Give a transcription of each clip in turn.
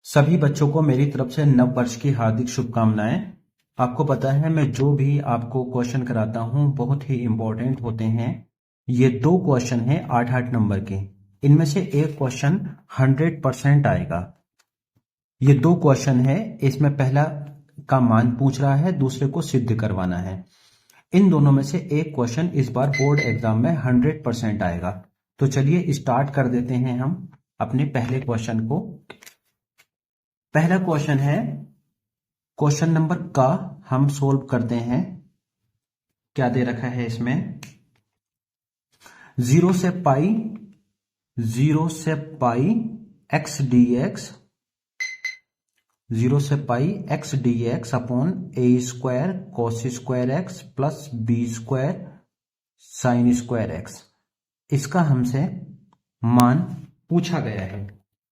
सभी बच्चों को मेरी तरफ से नव वर्ष की हार्दिक शुभकामनाएं। आपको पता है मैं जो भी आपको क्वेश्चन कराता हूं बहुत ही इंपॉर्टेंट होते हैं। ये 2 क्वेश्चन हैं 8-8 नंबर के। इनमें से एक क्वेश्चन 100% आएगा। ये 2 क्वेश्चन है, इसमें पहला का मान पूछ रहा है, दूसरे को सिद्ध करवाना है। इन दोनों में से एक क्वेश्चन इस बार बोर्ड एग्जाम में 100% आएगा। तो चलिए स्टार्ट कर देते हैं हम अपने पहले क्वेश्चन को। पहला क्वेश्चन है, क्वेश्चन नंबर का हम सोल्व करते हैं। क्या दे रखा है इसमें? 0 से पाई एक्स डी एक्स, 0 से pi x d x upon a square cos square x plus b square sine square x. इसका हमसे मान पूछा गया है,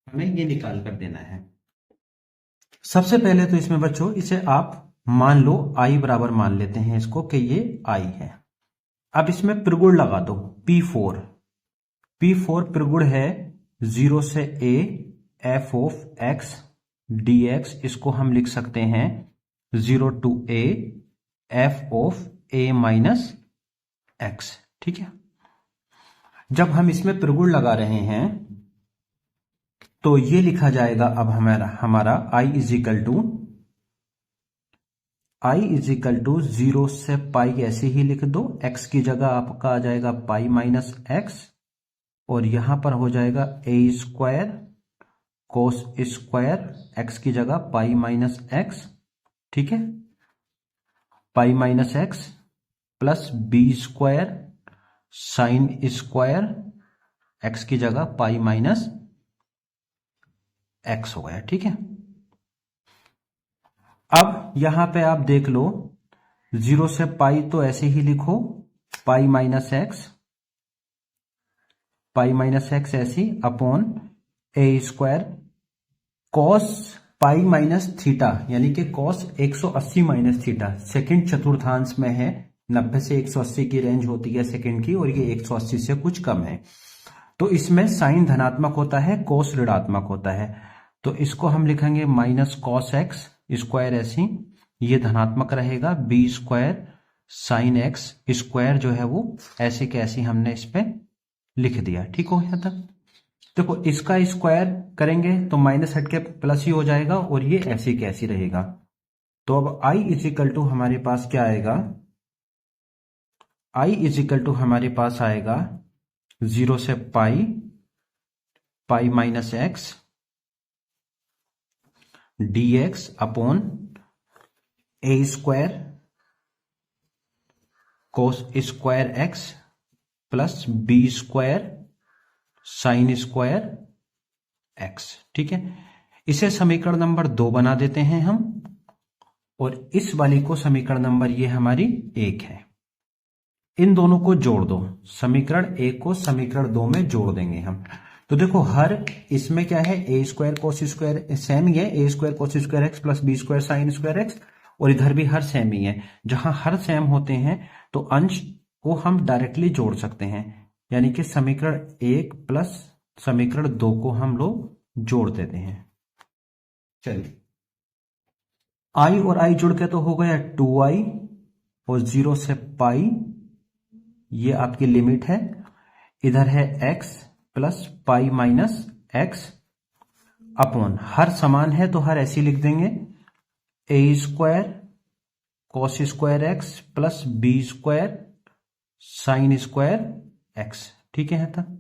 हमें ये निकाल कर देना है। सबसे पहले तो इसमें बच्चों इसे आप मान लो i बराबर मान लेते हैं इसको कि ये i है। अब इसमें त्रिगुण लगा दो P4 त्रिगुण है 0 से a f of x dx। इसको हम लिख सकते हैं 0 to a f of a minus x। ठीक है, जब हम इसमें त्रिगुण लगा रहे हैं तो ये लिखा जाएगा अब हमारा i इजिकल टू 0 से पाई ऐसे ही लिख दो, x की जगह आपका आ जाएगा पाई माइनस x और यहां पर हो जाएगा a square cos square x की जगह पाई माइनस x। ठीक है, pi minus x plus b square sine square x की जगह पाई माइनस x हो गया। ठीक है, अब यहां पे आप देख लो 0 से पाई तो ऐसे ही लिखो पाई माइनस एक्स ऐसी upon a square cos pi minus theta यानी कि कॉस 180 माइनस थीटा। सेकंड चतुर्थांश में है, 90 से 180 की रेंज होती है सेकंड की, और ये 180 से कुछ कम है। तो इसमें साइन धनात्मक होता है, कोस ऋणात्मक होता है, तो इसको हम लिखेंगे माइनस कॉस एक्स स्क्वायर ऐसी, ये धनात्मक रहेगा, b square sine x square जो है वो ऐसे के ऐसे हमने इस पे लिख दिया। ठीक हो गया तक? देखो इसका स्क्वायर करेंगे तो माइनस हट के प्लस ही हो जाएगा और ये ऐसे के ऐसे रहेगा। तो अब i इजिकल टू हमारे पास क्या आएगा? i इजिकल टू हमारे पास आएगा 0 से pi minus x dx upon a square cos square x plus b square sine square x. ठीक है, इसे समीकरण नंबर 2 बना देते हैं हम, और इस वाली को समीकरण नंबर ये हमारी 1 है। इन दोनों को जोड़ दो, समीकरण 1 को समीकरण 2 में जोड़ देंगे हम। तो देखो हर इसमें क्या है, a square cos square same ही है, a square cos square x plus b square sine square x, और इधर भी हर सेम ही है। जहां हर सेम होते हैं तो अंश को हम डायरेक्टली जोड़ सकते हैं, यानी कि समीकरण 1 प्लस समीकरण 2 को हम लोग जोड़ देते हैं। चलिए आई और आई जुड़ के तो हो गया 2i, और 0 से पाई ये आपकी लिमिट है, इधर है x plus pi minus x upon, हर समान है तो हर ऐसे लिख देंगे, a square cos square x plus b square sine square x. ठीक है, तब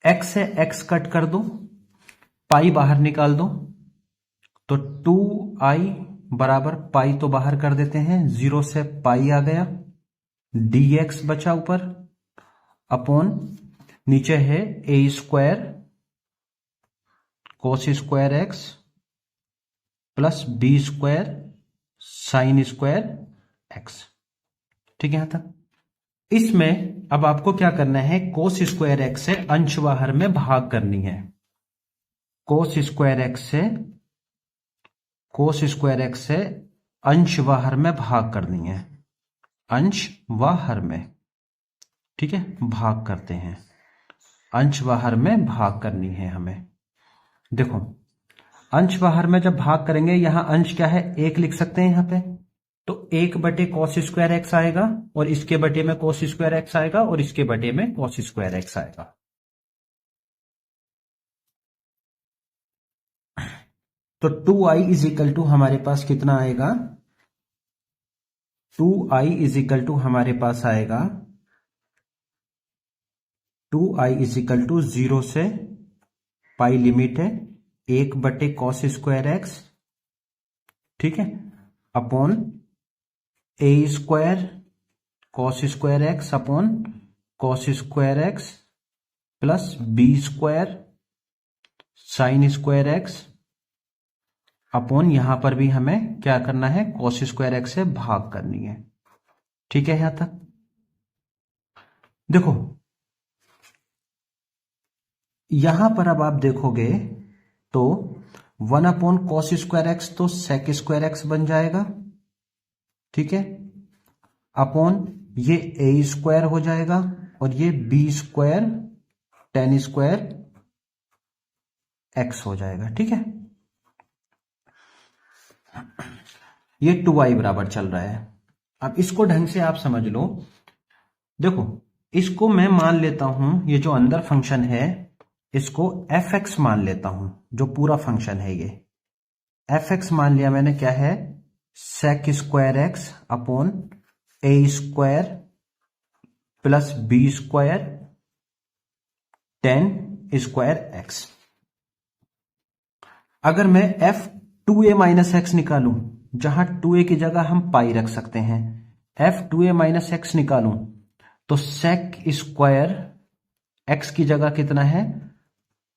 x से x कट कर दो, पाई बाहर निकाल दो, तो 2i बराबर पाई तो बाहर कर देते हैं, 0 से पाई आ गया, dx बचा ऊपर अपॉन नीचे है a square cos square x plus b square sine square x. ठीक है, यहां तक। इसमें अब आपको क्या करना है, कोस स्क्वायर एक्स से अंश व हर में भाग करनी है। कोस स्क्वायर एक्स से अंश व हर में भाग करनी है, अंश व हर में। ठीक है, भाग करते हैं, अंश व हर में भाग करनी है हमें। देखो अंश बाहर में जब भाग करेंगे, यहां अंश क्या है, 1 लिख सकते हैं यहां पे। तो 1 बटे कॉस स्क्वायर एक्स आएगा, और इसके बटे में कॉस स्क्वायर एक्स आएगा, और इसके बटे में कॉस स्क्वायर एक्स आएगा। तो 2i इज इक्वल टू हमारे पास कितना आएगा, 2i इज इक्वल टू हमारे पास आएगा 2i इज इक्वल टू 0 से पाई लिमिट है 1 बटे कॉस स्क्वायर एक्स, ठीक है, upon a square cos square x upon cos square x plus b square sine square x upon यहां पर भी हमें क्या करना है, कॉस स्क्वायर एक्स से भाग करनी है। ठीक है, यहां तक देखो। यहां पर अब आप देखोगे तो 1 अपॉन कॉस स्क्वायर एक्स तो सेक स्क्वायर एक्स बन जाएगा, ठीक है, अपॉन ये ए स्क्वायर हो जाएगा, और ये b square tan square x हो जाएगा। ठीक है, ये 2i बराबर चल रहा है। अब इसको ढंग से आप समझ लो। देखो, इसको मैं मान लेता हूं, ये जो अंदर फंक्शन है इसको fx मान लेता हूं, जो पूरा फंक्शन है ये fx मान लिया मैंने, क्या है, sec square x upon a square plus b square tan square x. अगर मैं f2a माइनस एक्स निकालूं, जहां 2a की जगह हम पाई रख सकते हैं, f2a माइनस एक्स निकालूं तो sec स्क्वायर एक्स की जगह कितना है,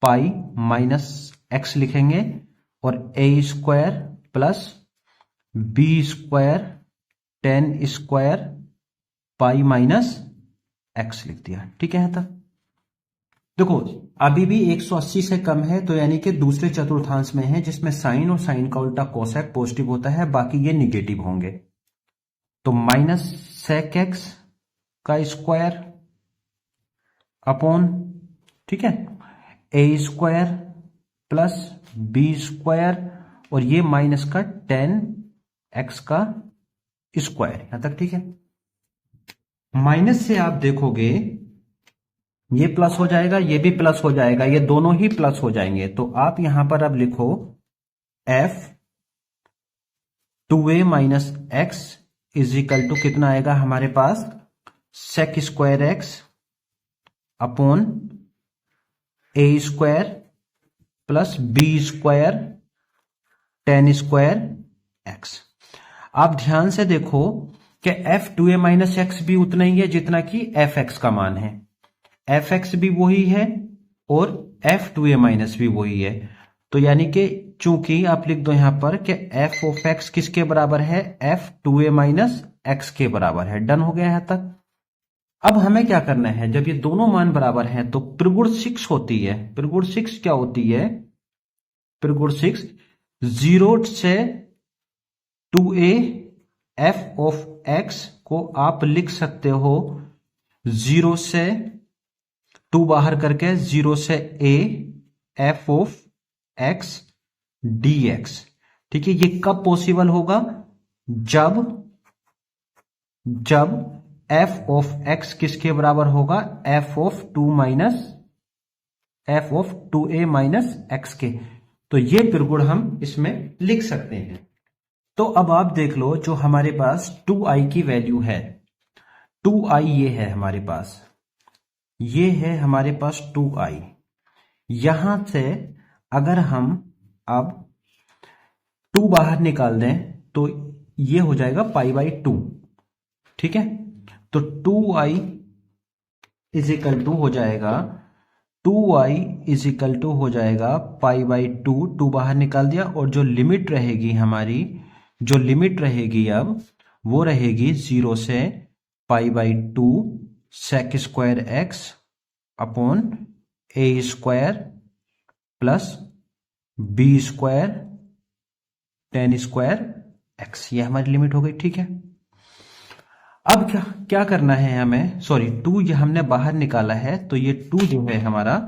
पाई माइनस एक्स लिखेंगे, और a square plus b square tan square pi minus x लिख दिया। ठीक है, यहां तक देखो अभी भी 180 से कम है, तो यानी कि दूसरे चतुर्थांश में है, जिसमें साइन और साइन का उल्टा कोसेक पॉजिटिव होता है, बाकी ये निगेटिव होंगे। तो माइनस सेक एक्स का स्क्वायर अपॉन, ठीक है, a square plus b square, और ये माइनस का टेन एक्स का स्क्वायर, यहां तक ठीक है। माइनस से आप देखोगे ये प्लस हो जाएगा, ये भी प्लस हो जाएगा, ये दोनों ही प्लस हो जाएंगे। तो आप यहां पर अब लिखो f 2a minus x is equal to कितना आएगा हमारे पास, sec square x upon a square plus b square tan square x. आप ध्यान से देखो कि f2a माइनस एक्स भी उतना ही है जितना कि fx का मान है, fx भी वही है और f2a माइनस भी वही है। तो यानी कि चूंकि आप लिख दो यहां पर कि f ऑफ x किसके बराबर है, f2a माइनस एक्स के बराबर है। डन हो गया यहां तक। अब हमें क्या करना है, जब ये दोनों मान बराबर हैं तो त्रिगुण 6 होती है। त्रिगुण 6 क्या होती है, त्रिगुण 6 0 से 2a f ऑफ x को आप लिख सकते हो 0 से 2 बाहर करके 0 से a f of x dx। ठीक है, ये कब पॉसिबल होगा, जब f ऑफ x किसके बराबर होगा, f of 2a minus x के। तो ये त्रिगुण हम इसमें लिख सकते हैं। तो अब आप देख लो, जो हमारे पास 2i की वैल्यू है, 2i ये है हमारे पास, ये है हमारे पास 2i। यहां से अगर हम अब 2 बाहर निकाल दें तो ये हो जाएगा पाई बाई 2। ठीक है, तो 2i इज इक्वल टू हो जाएगा, 2i इज इक्वल टू हो जाएगा पाई बाई 2। 2 बाहर निकाल दिया, और जो लिमिट रहेगी हमारी, जो लिमिट रहेगी अब वो रहेगी 0 से pi by 2 sec square x upon a square plus b square tan square x. ये हमारी लिमिट हो गई। ठीक है, अब क्या करना है हमें, सॉरी 2 ये हमने बाहर निकाला है, तो ये 2 जो है हमारा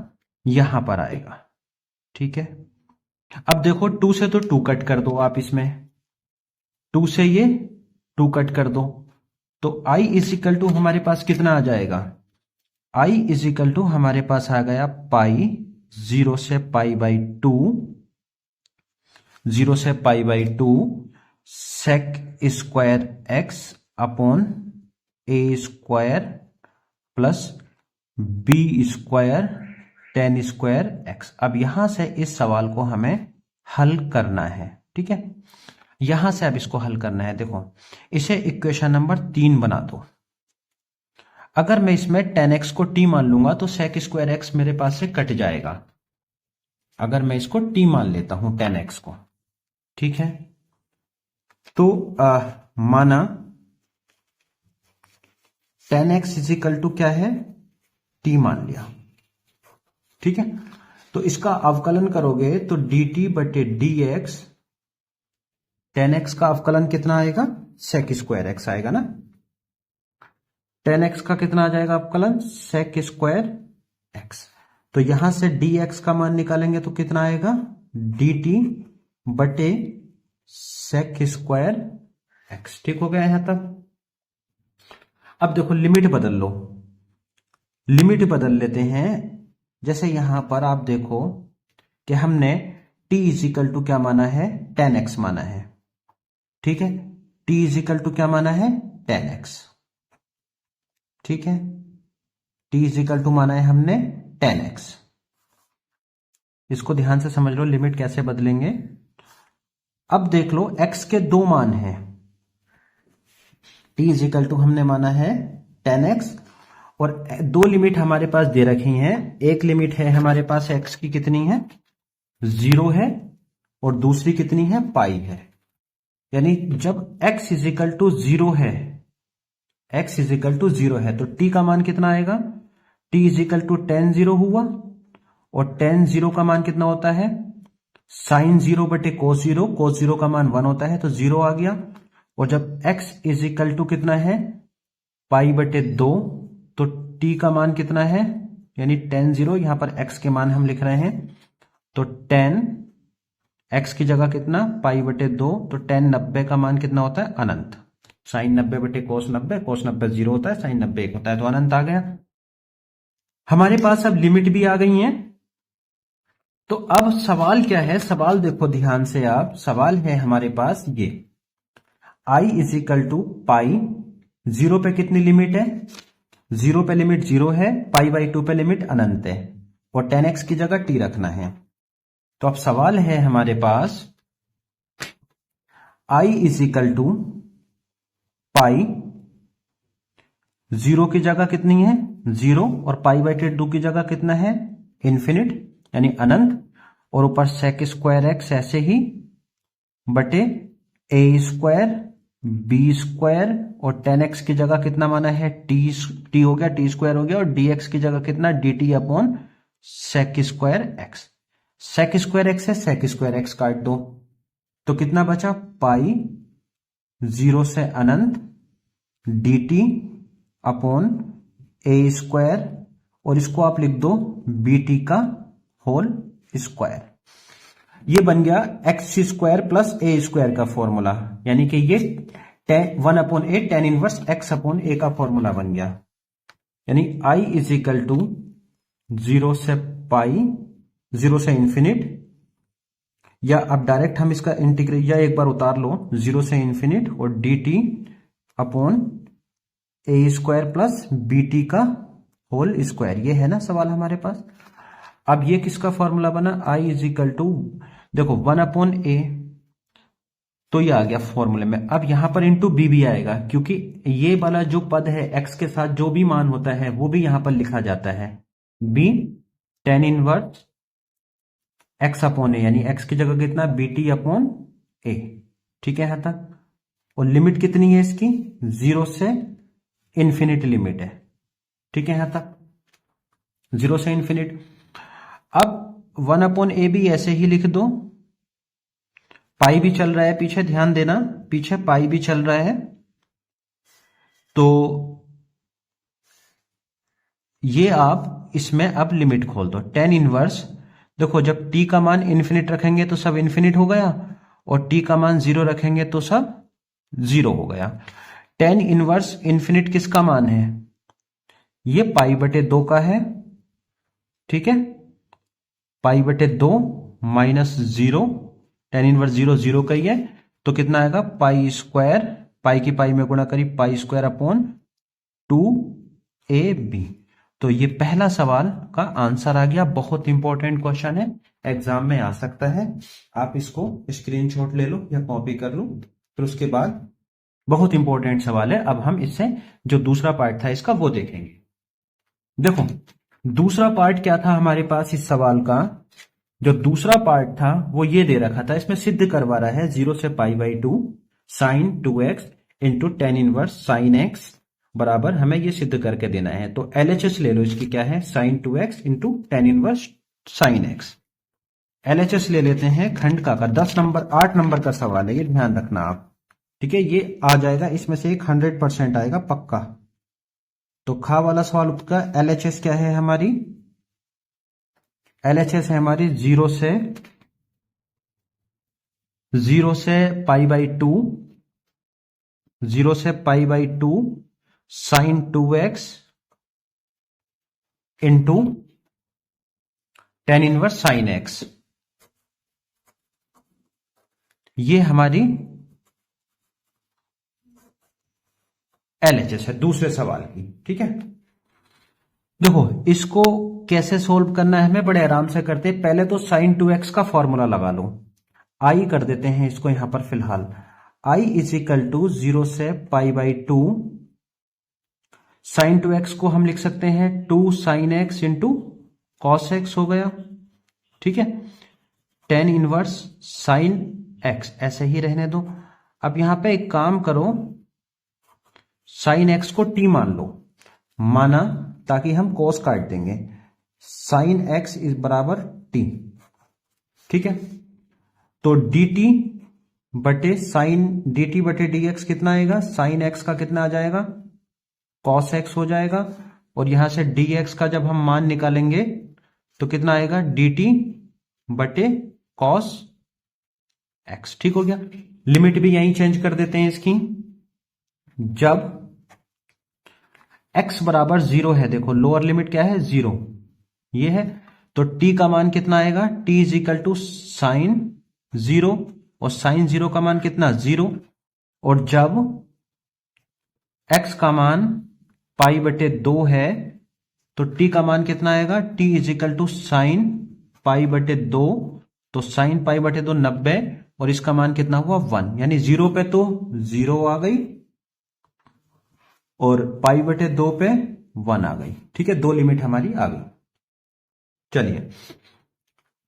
यहां पर आएगा। ठीक है, अब देखो 2 से तो 2 कट कर दो आप, इसमें 2 से ये 2 कट कर दो, तो i इज इक्वल टू हमारे पास कितना आ जाएगा, i इज इक्वल टू हमारे पास आ गया पाई 0 से पाई बाई 2, 0 से pi by 2 sec square x upon a square plus b square tan square x. अब यहां से इस सवाल को हमें हल करना है, ठीक है, यहां से अब इसको हल करना है। देखो इसे इक्वेशन नंबर 3 बना दो। अगर मैं इसमें 10x को t मान लूंगा तो सेक स्क्वायर एक्स मेरे पास से कट जाएगा। अगर मैं इसको t मान लेता हूं 10x को, ठीक है, तो माना 10x इज इक्वल टू क्या है, t मान लिया, ठीक है। तो इसका अवकलन करोगे तो dt बटे dx, 10x का अवकलन कितना आएगा, सेक स्क्वायर एक्स आएगा ना, 10x का कितना आ जाएगा अवकलन, सेक स्क्वायर एक्स। तो यहां से dx का मान निकालेंगे तो कितना आएगा, dt बटे सेक स्क्वायर एक्स। ठीक हो गया यहां तक। अब देखो लिमिट बदल लो, लिमिट बदल लेते हैं। जैसे यहां पर आप देखो कि हमने t इजिकल टू क्या माना है, 10x माना है, ठीक है, t इजिकल टू क्या माना है, 10x, ठीक है, t इजिकल टू माना है हमने 10x। इसको ध्यान से समझ लो लिमिट कैसे बदलेंगे। अब देख लो x के दो मान हैं, t इजिकल टू हमने माना है 10x और दो लिमिट हमारे पास दे रखी हैं। एक लिमिट है हमारे पास x की कितनी है, 0 है, और दूसरी कितनी है, पाई है। यानी जब x इजिकल टू 0 है, x इजिकल टू 0 है तो t का मान कितना आएगा, t इजिकल टू tan 0 हुआ, और tan 0 का मान कितना होता है, साइन 0 बटे cos 0, cos 0 का मान 1 होता है तो 0 आ गया। और जब x इजिकल टू कितना है, पाई बटे 2, तो t का मान कितना है, यानी tan 0, यहां पर x के मान हम लिख रहे हैं, तो tan x की जगह कितना, पाई बटे 2, तो tan 90 का मान कितना होता है, अनंत। साइन 90 बटे cos 90, cos 90 0 होता है, साइन 90 1 होता है, तो अनंत आ गया। हमारे पास अब लिमिट भी आ गई है। तो अब सवाल क्या है, सवाल देखो ध्यान से आप, सवाल है हमारे पास ये, i इज इक्वल टू पाई, 0 पे कितनी लिमिट है, 0 पे लिमिट 0 है, पाई बाई 2 पे लिमिट अनंत है, और 10x की जगह t रखना है। तो अब सवाल है हमारे पास i इज इक्वल टू पाई, 0 की जगह कितनी है 0, और पाई बाई 2 की जगह कितना है, इन्फिनिट यानी अनंत, और ऊपर सेक स्क्वायर एक्स ऐसे ही बटे ए स्क्वायर बी स्क्वायर, और 10x की जगह कितना माना है, टी हो गया, टी स्क्वायर हो गया, और dx की जगह कितना, dt upon sec square x. Sec square x है, सेक स्क्वायर एक्स काट दो तो कितना बचा, पाई 0 से अनंत dt अपॉन ए स्क्वायर, और इसको आप लिख दो bt का होल स्क्वायर। ये बन गया एक्स स्क्वायर प्लस ए स्क्वायर का फॉर्मूला, यानी कि ये 1 अपॉन ए टेन इनवर्स एक्स अपॉन ए का फॉर्मूला बन गया। यानी i इज इक्वल टू 0 से पाई, 0 से इंफिनिट, या अब डायरेक्ट हम इसका इंटीग्रेट, या एक बार उतार लो, 0 से इंफिनिट और dt upon a square plus B T का होल स्क्वायर। ये है ना सवाल हमारे पास। अब ये किसका फॉर्मूला बना, i इज इक्वल टू, देखो 1 अपॉन ए, तो ये आ गया फॉर्मूले में। अब यहां पर इंटू बी भी आएगा, क्योंकि ये वाला जो पद है x के साथ जो भी मान होता है वो भी यहां पर लिखा जाता है, b tan inverse x upon a, यानी x की जगह कितना, बी टी अपॉन ए। ठीक है यहां तक। और लिमिट कितनी है इसकी, 0 से इन्फिनिट लिमिट है। ठीक है यहां तक, 0 से इन्फिनिट। अब 1 अपॉन ए भी ऐसे ही लिख दो, पाई भी चल रहा है पीछे, ध्यान देना पीछे पाई भी चल रहा है, तो ये आप इसमें अब लिमिट खोल दो, टेन इनवर्स देखो जब t का मान इन्फिनिट रखेंगे तो सब इन्फिनिट हो गया, और t का मान 0 रखेंगे तो सब 0 हो गया। tan इनवर्स इन्फिनिट किसका मान है? ये पाई बटे 2 का है, ठीक है, पाई बटे 2 माइनस 0, tan इनवर्स 0 0 का ही है, तो कितना आएगा? पाई स्क्वायर, पाई की पाई में गुणा करी, पाई स्क्वायर अपॉन 2ab। तो ये पहला सवाल का आंसर आ गया। बहुत इंपॉर्टेंट क्वेश्चन है, एग्जाम में आ सकता है। आप इसको स्क्रीनशॉट ले लो या कॉपी कर लो। फिर उसके बाद बहुत इंपॉर्टेंट सवाल है। अब हम इससे जो दूसरा पार्ट था इसका वो देखेंगे। देखो दूसरा पार्ट क्या था हमारे पास इस सवाल का? जो दूसरा पार्ट था वो ये दे रखा था, इसमें सिद्ध करवा रहा है 0 से pi by 2 sine 2x into tan inverse sine x बराबर, हमें ये सिद्ध करके देना है। तो LHS ले लो, इसकी क्या है? Sine 2x into tan inverse sine x। LHS ले लेते हैं खंड का 10 नंबर 8 नंबर का सवाल है, ये ध्यान रखना आप, ठीक है। ये आ जाएगा, इसमें से एक 100% आएगा पक्का। तो खा वाला सवाल का LHS क्या है हमारी? LHS है हमारी 0 से पाई बाई 2, 0 से pi by 2 sine 2x into tan inverse sine x। ये हमारी LHS है दूसरे सवाल की, ठीक है। देखो इसको कैसे सोल्व करना है हमें बड़े आराम से करते हैं। पहले तो साइन 2x का फॉर्मूला लगा लो, आई कर देते हैं इसको यहां पर फिलहाल। आई इज इक्वल टू 0 से पाई बाई 2 साइन 2x को हम लिख सकते हैं 2 sine x into cos x हो गया, ठीक है। टेन इनवर्स साइन x ऐसे ही रहने दो। अब यहां पे एक काम करो, साइन x को t मान लो, माना, ताकि हम कॉस काट देंगे। साइन x इज बराबर t, ठीक है। तो dt बटे साइन dt बटे dx कितना आएगा? साइन x का कितना आ जाएगा? कॉस x हो जाएगा। और यहां से dx का जब हम मान निकालेंगे तो कितना आएगा? dt बटे कॉस x, ठीक हो गया। लिमिट भी यहीं चेंज कर देते हैं इसकी। जब x बराबर 0 है, देखो लोअर लिमिट क्या है? 0 ये है, तो t का मान कितना आएगा? t is equal to sine 0, और साइन 0 का मान कितना? 0। और जब x का मान पाई बटे 2 है तो t का मान कितना आएगा? t is equal to sine pi बटे 2, तो साइन पाई बटे 2 90, और इसका मान कितना हुआ? 1, यानी 0 पे तो 0 आ गई और पाई बटे 2 पे 1 आ गई, ठीक है। दो लिमिट हमारी आ गई। चलिए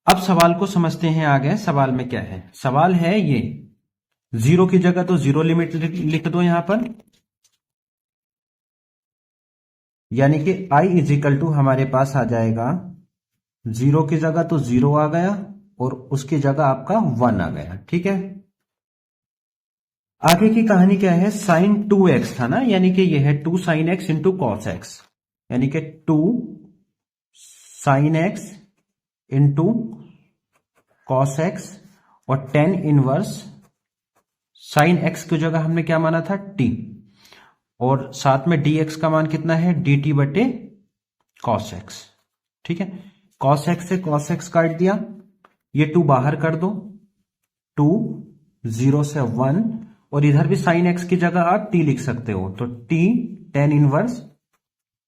अब सवाल को समझते हैं आगे। सवाल में क्या है? सवाल है ये 0 की जगह तो 0 लिमिट लिख दो यहां पर, यानी कि i इज इक्वल टू हमारे पास आ जाएगा 0 की जगह तो 0 आ गया और उसकी जगह आपका 1 आ गया, ठीक है। आगे की कहानी क्या है? साइन 2x था ना, यानी कि यह है 2 sine x into cos x, यानी कि 2 sine x into cos x, और टेन इनवर्स साइन x की जगह हमने क्या माना था? t, और साथ में dx का मान कितना है? dt बटे कॉस x, ठीक है। कॉस x से कॉस x काट दिया, ये 2 बाहर कर दो, 2 0 से 1, और इधर भी साइन x की जगह आप t लिख सकते हो, तो t टेन इनवर्स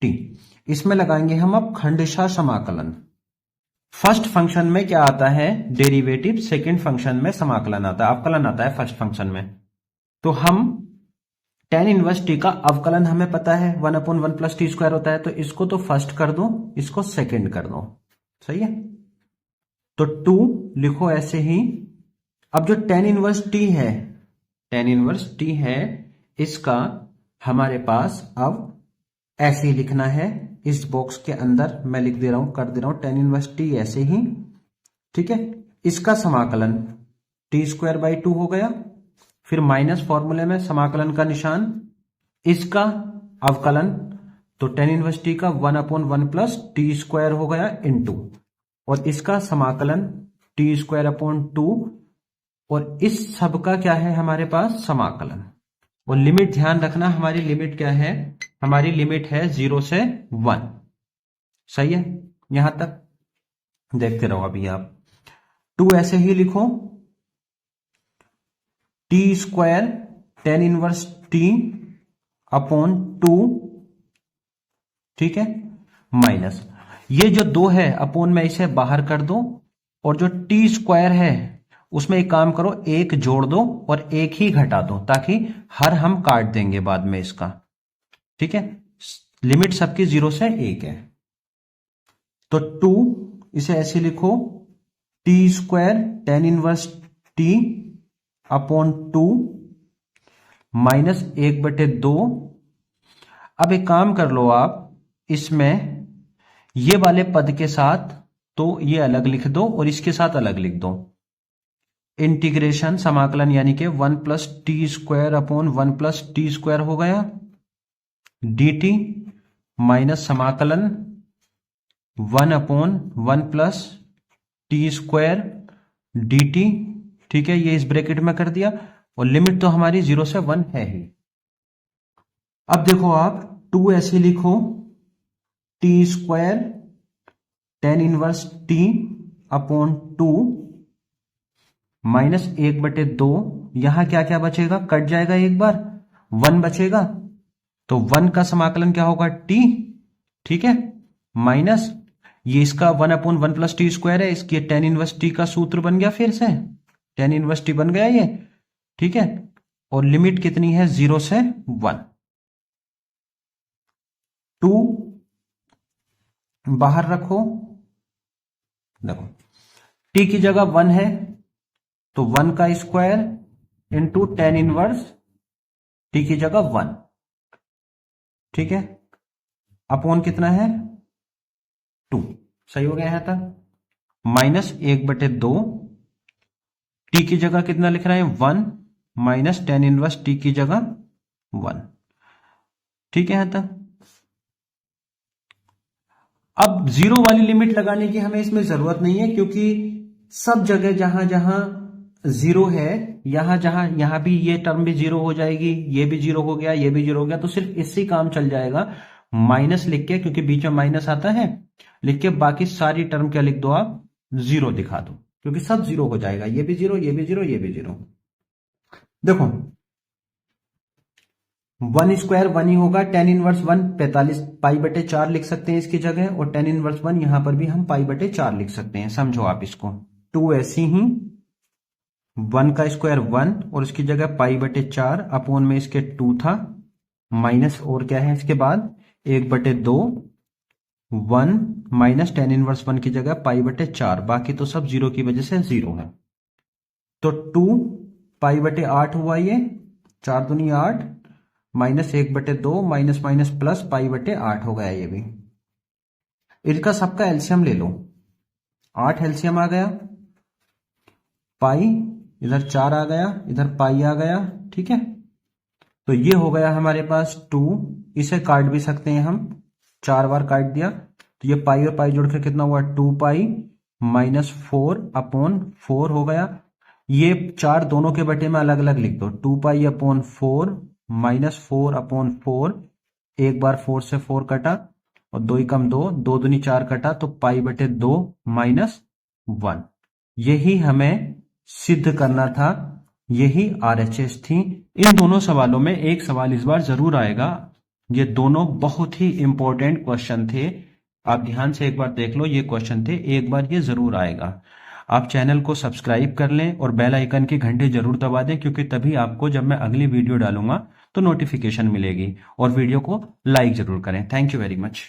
t। इसमें लगाएंगे हम अब खंडशः समाकलन। फर्स्ट फंक्शन में क्या आता है? डेरिवेटिव। सेकंड फंक्शन में समाकलन आता है, अवकलन आता है फर्स्ट फंक्शन में। तो हम टेन इनवर्स टी का अवकलन हमें पता है 1/1 प्लस टी स्क्वायर होता है, तो इसको तो फर्स्ट कर दो, इसको सेकंड कर दो, सही है। तो 2 लिखो ऐसे ही। अब जो टेन इनवर्स टी है, टेन इनवर्स टी है, इसका हमारे पास अब ऐसे ही लिखना है। इस बॉक्स के अंदर मैं लिख दे रहा हूं, कर दे रहा हूं टेन इनवर्स टी ऐसे ही, ठीक है। इसका समाकलन टी स्क्वायर बाई 2 हो गया, फिर माइनस फॉर्मूले में समाकलन का निशान, इसका अवकलन तो टेन इनवर्स टी का 1/1 प्लस टी स्क्वायर हो गया इनटू, और इसका समाकलन टी स्क्वायर अपॉन 2, और इस सब का क्या है हमारे पास समाकलन। और लिमिट ध्यान रखना, हमारी लिमिट क्या है, हमारी लिमिट है 0 से 1। सही है, यहां तक देखते रहो। अभी आप 2 ऐसे ही लिखो, T square tan inverse T upon 2, ठीक है, माइनस ये जो 2 है अपॉन में इसे बाहर कर दो, और जो टी स्क्वायर है उसमें एक काम करो, एक जोड़ दो और एक ही घटा दो, ताकि हर हम काट देंगे बाद में इसका। ठीक है, लिमिट सबकी 0 से 1 है। तो 2 इसे ऐसे लिखो, T square tan inverse T upon 2 minus 1/2। अब एक काम कर लो आप, इसमें ये वाले पद के साथ तो ये अलग लिख दो और इसके साथ अलग लिख दो। इंटीग्रेशन समाकलन यानी कि 1 plus T square upon 1 plus T square हो गया dt, माइनस समाकलन 1 upon 1 plus T square dt। ठीक है, ये इस ब्रैकेट में कर दिया, और लिमिट तो हमारी 0 से 1 है ही। अब देखो आप 2 ऐसे लिखो, T square tan inverse T upon 2 minus 1/2। यहां क्या क्या बचेगा, कट जाएगा, एक बार 1 बचेगा, तो 1 का समाकलन क्या होगा, टी। ठीक है, माइनस ये इसका 1 अपॉन 1 प्लस टी स्क्वायर है, इसकी टेन इनवर्स टी का सूत्र बन गया, फिर से टेन इनवर्स टी बन गया ये। ठीक है, और लिमिट कितनी है, 0 से 1। 2 बाहर रखो, देखो टी की जगह 1 है, तो 1 का square into tan inverse T की जगह 1। ठीक है, अपॉन कितना है, 2। सही हो गया यहां तक, माइनस 1/2। टी की जगह कितना लिख रहे हैं, 1 माइनस टेन इनवर्स टी की जगह 1। ठीक है, यहां तक। अब 0 वाली लिमिट लगाने की हमें इसमें जरूरत नहीं है, क्योंकि सब जगह जहां जहां 0 है, यहां भी ये टर्म भी 0 हो जाएगी, ये भी 0 हो गया, ये भी 0 हो गया, तो सिर्फ इससे काम चल जाएगा, माइनस लिख के, क्योंकि बीच में माइनस आता है, लिख के बाकी सारी टर्म क्या लिख दो आप, 0 दिखा दो, क्योंकि सब 0 हो जाएगा, ये भी 0, ये भी 0, ये भी 0। देखो 1 स्क्वायर 1 ही होगा, टेन इनवर्स 1 45 π/4 लिख सकते हैं इसकी जगह, और टेन इनवर्स 1 यहां पर भी हम π/4 लिख सकते हैं। समझो आप इसको, 2 ऐसी ही 1 का स्क्वायर 1 और इसकी जगह π/4 अपॉन में इसके 2 था, माइनस और क्या है इसके बाद 1/2, 1 माइनस टेन इनवर्स 1 की जगह π/4, बाकी तो सब 0 की वजह से 0 है। तो 2 π/8 हुआ, ये 4 दूनी 8 माइनस 1/2 माइनस माइनस प्लस π/8 हो गया ये भी। इनका सबका एलसीएम ले लो, 8 एलसीएम आ गया, पाई इधर 4 आ गया, इधर पाई आ गया। ठीक है, तो ये हो गया हमारे पास 2। इसे काट भी सकते हैं हम, 4 बार काट दिया, तो ये पाई और पाई जोड़कर कितना हुआ, 2 पाई माइनस 4 अपॉन 4 हो गया। ये 4 दोनों के बटे में अलग अलग लिख दो, 2 पाई अपॉन 4 माइनस 4 अपॉन 4, एक बार 4 से 4 कटा, और 2 ही कम 2, 2 दूनी 4 कटा, तो π/2 माइनस 1। यही हमें सिद्ध करना था, यही RHS थी। इन दोनों सवालों में एक सवाल इस बार जरूर आएगा, ये दोनों बहुत ही इंपॉर्टेंट क्वेश्चन थे, आप ध्यान से एक बार देख लो, ये क्वेश्चन थे, एक बार ये जरूर आएगा। आप चैनल को सब्सक्राइब कर लें और बेल आइकन की घंटी जरूर दबा दें, क्योंकि तभी आपको जब मैं अगली वीडियो डालूंगा तो नोटिफिकेशन मिलेगी, और वीडियो को लाइक जरूर करें। Thank you very much.